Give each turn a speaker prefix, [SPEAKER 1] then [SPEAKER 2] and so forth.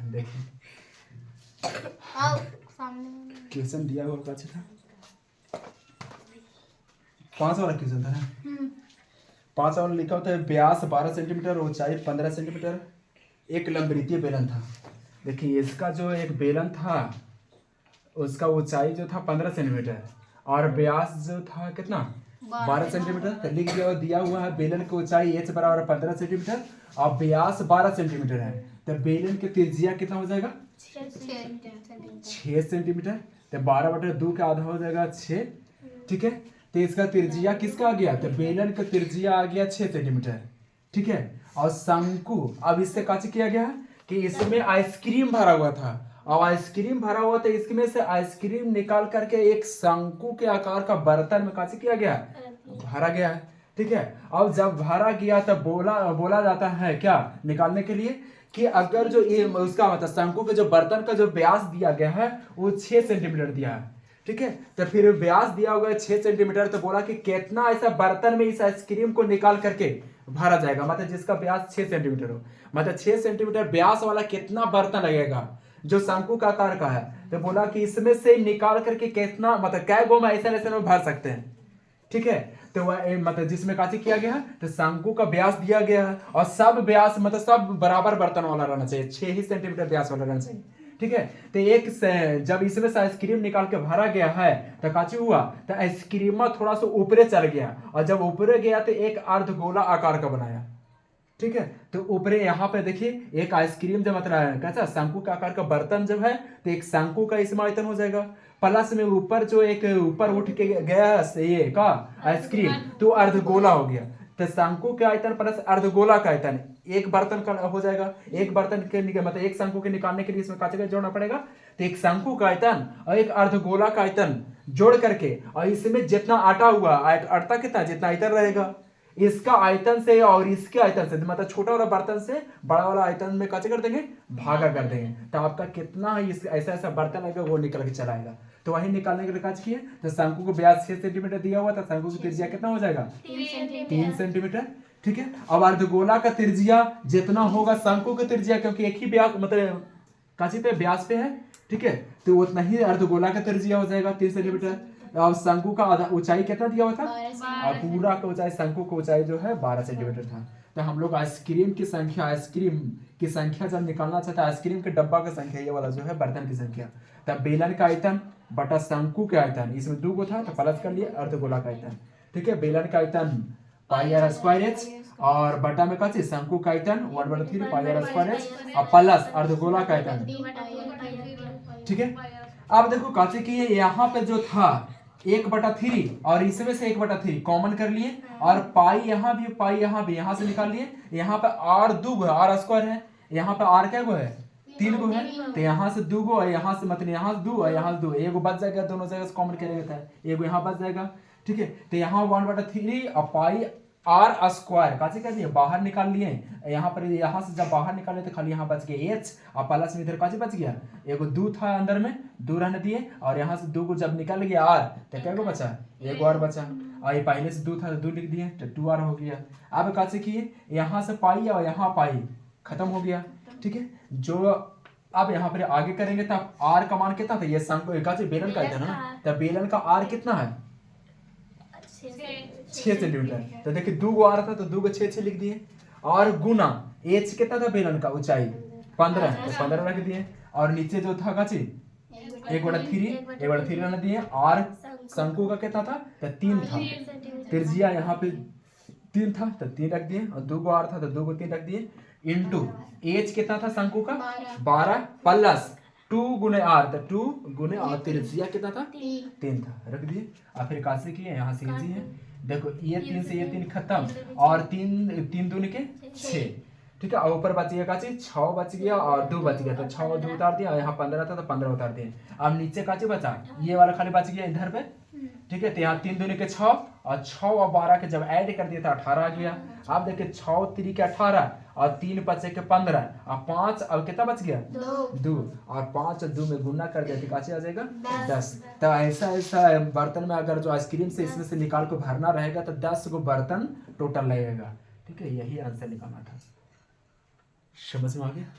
[SPEAKER 1] देखिए क्वेश्चन दिया हुआ कौन सा था? 5 वाला क्वेश्चन था ना। 5 वाला लिखा होता है व्यास 12 सेंटीमीटर, ऊंचाई 15 सेंटीमीटर, एक लंबवृत्तीय बेलन था। देखिए इसका जो एक बेलन था उसका ऊंचाई जो था 15 सेंटीमीटर और व्यास जो था कितना 12 सेंटीमीटर। तो लिख दिया हुआ है बेलन की ऊंचाई h बराबर 15 सेंटीमीटर और व्यास 12 सेंटीमीटर है। तो बेलन की त्रिज्या कितना हो जाएगा 6 सेंटीमीटर। तो 12/2 का आधा हो जाएगा 6। ठीक है, तो इसका त्रिज्या किसका आ गया? तो बेलन का त्रिज्या आ गया 6 सेंटीमीटर। ठीक है, और शंकु अब इससे कैसे किया गया कि इसमें आइसक्रीम भरा हुआ था और आइसक्रीम भरा हुआ था, इसमें से आइसक्रीम निकाल करके एक शंकु के आकार का बर्तन में कैसे किया गया भरा गया है। ठीक है, अब जब भरा गया तब बोला जाता है क्या निकालने के लिए कि अगर जो ये उसका मतलब शंकु के जो बर्तन का जो व्यास दिया गया है वो 6 सेंटीमीटर दिया है। ठीक है, तो फिर व्यास दिया होगा 6 सेंटीमीटर, तो बोला कि कितना ऐसा बर्तन में इस आइसक्रीम को निकाल करके भरा जाएगा, मतलब जिसका व्यास 6 सेंटीमीटर हो, मतलब 6 सेंटीमीटर व्यास वाला कितना बर्तन लगेगा जो शंकु का आकार का है। तो बोला कि इसमें से निकाल करके कितना मतलब कै गो में ऐसा में भर सकते हैं। ठीक है, तो वह मतलब जिसमें काची किया गया है तो शंकु का व्यास दिया गया है और सब व्यास मतलब सब बराबर बर्तन वाला रहना चाहिए, 6 ही सेंटीमीटर व्यास वाला रहना चाहिए। ठीक है, तो एक जब इसमें से आइसक्रीम निकाल के भरा गया है तो काची हुआ तो आइसक्रीम थोड़ा सा ऊपरे चल गया और जब ऊपरे गया तो एक अर्धगोला आकार का बनाया। ठीक है, तो ऊपरे यहाँ पे देखिए एक आइसक्रीम जब मतलब कैसा शंकु का आकार का बर्तन जब है तो एक शंकु का इसमें आयतन हो जाएगा, प्लस में ऊपर जो एक ऊपर उठ के गया है ये का आइसक्रीम तो अर्धगोला हो गया। तो शंकु के आयतन प्लस अर्धगोला का आयतन एक बर्तन का हो जाएगा। एक बर्तन के मतलब एक शंकु के निकालने के लिए इसमें कांच का जोड़ना पड़ेगा, तो एक शंकु का आयतन और एक अर्धगोला का आयतन जोड़ करके और इसमें जितना आटा हुआ आटा कितना जितना आयतन रहेगा इसका आयतन से और इसके आयतन से मतलब छोटा वाला बर्तन से बड़ा वाला आयतन में कैसे कर देंगे भागा कर देंगे, तो आपका कितना ऐसा ऐसा बर्तन आएगा वो निकल के चला आएगा। तो वही निकालने के लिए काज किए तो शंकु को व्यास 6 सेंटीमीटर दिया हुआ था, शंकु की त्रिज्या कितना हो जाएगा 3 सेंटीमीटर। ठीक है, अब अर्धगोला का त्रिज्या जितना होगा शंकु की त्रिज्या क्योंकि एक ही व्यास मतलब काची पे व्यास पे है। ठीक है, तो उतना ही अर्धगोला का त्रिज्या हो जाएगा 3 सेंटीमीटर। अब शंकु का आधा ऊंचाई कितना दिया हुआ था और पूरा का ऊंचाई शंकु का ऊंचाई जो है 12 सेंटीमीटर था। तो हम लोग आइसक्रीम की संख्या जब निकालना चाहते हैं आइसक्रीम के डब्बा का संख्या ये वाला जो है बर्तन की संख्या, तब बेलन का आयतन बटा शंकु के आयतन इसमें 2 गो था तो प्लस कर लिए अर्धगोला का आयतन। ठीक है, बेलन का आयतन πr² और बटा में का शंकु का आयतन 1/3 πr² और प्लस अर्धगोला का आयतन। ठीक है, अब देखो कैसे कि यहाँ पे जो था 1/3 और इसमें से 1/3 कॉमन कर लिए और पाई यहाँ भी यहाँ से निकाल लिए। यहाँ पे r 2 गो r² है, यहाँ पे r क्या गो है 3 गो है, तो यहाँ से 2 गो और यहाँ से मतलब यहाँ से 2 और यहाँ से 2 एगो बच जाएगा, दोनों जगह से कॉमन करेगा था एगो यहाँ बच जाएगा। ठीक है, तो यहाँ 1/3 और पाई r² कैसे कर दिए बाहर निकाल लिए। यहाँ पर यहाँ से जब बाहर निकाले तो खाली यहाँ बच गया h और प्लस में इधर कैसे बच गया एगो 2 था अंदर में 2 रहने दिए और यहाँ से 2 को जब निकल गया r तो क्या को बचा एगो और बचा और ये पहले से 2 था तो 2 लिख दिए तो 2r हो गया। अब कैसे किए यहाँ से पाई और यहाँ पाई खत्म हो गया। ठीक है, जो अब यहाँ पर आगे करेंगे तब r का मान कितना था ये शंकु बेलन का था ना, तब बेलन का r कितना है 6 सेंटीमीटर। तो देखिए 2 गो आ रहा था तो 2 को 6 लिख दिए और गुना h कितना था बेलन का ऊंचाई 15 तो 15 रख दिए और नीचे जो था काची 1/3 रहने दिए और शंकु का कितना था तो 3 था, त्रिज्या यहाँ पे 3 था तो 3 रख दिए और 2 गो आ रहा था तो 2 को 3 रख दिए इंटू h कितना था शंकु का 12 प्लस 2 गुने r तो 2 गुने और त्रिज्या कितना था 3 था रख दिए। और फिर कैसे किए यहाँ से इजी है, देखो ये 3 से ये 3 खत्म और 3 दूनी के 6। ठीक है, और ऊपर बच गया काची 6 बच गया और 2 बच गया तो 6 और 2 उतार दिया और यहाँ 15 था तो 15 उतार दिए। अब नीचे काची बचा ये वाला खाली बच गया इधर पे। ठीक है, तो यहाँ 3 दूनी के 6 और 6 और 12 के जब ऐड कर दिया था 18 आ गया। अब देखिए 6 3 के 18 और 3 बचे के 15 और 5 अब कितना बच गया 2 और 5 और 2 में गुना कर दिया तो कैसे आ जाएगा 10। तो ऐसा ऐसा बर्तन में अगर जो आइसक्रीम से इसमें से निकाल को भरना रहेगा तो 10 गो बर्तन टोटल लगेगा। ठीक है, यही आंसर निकालना था। समझ में आ गया?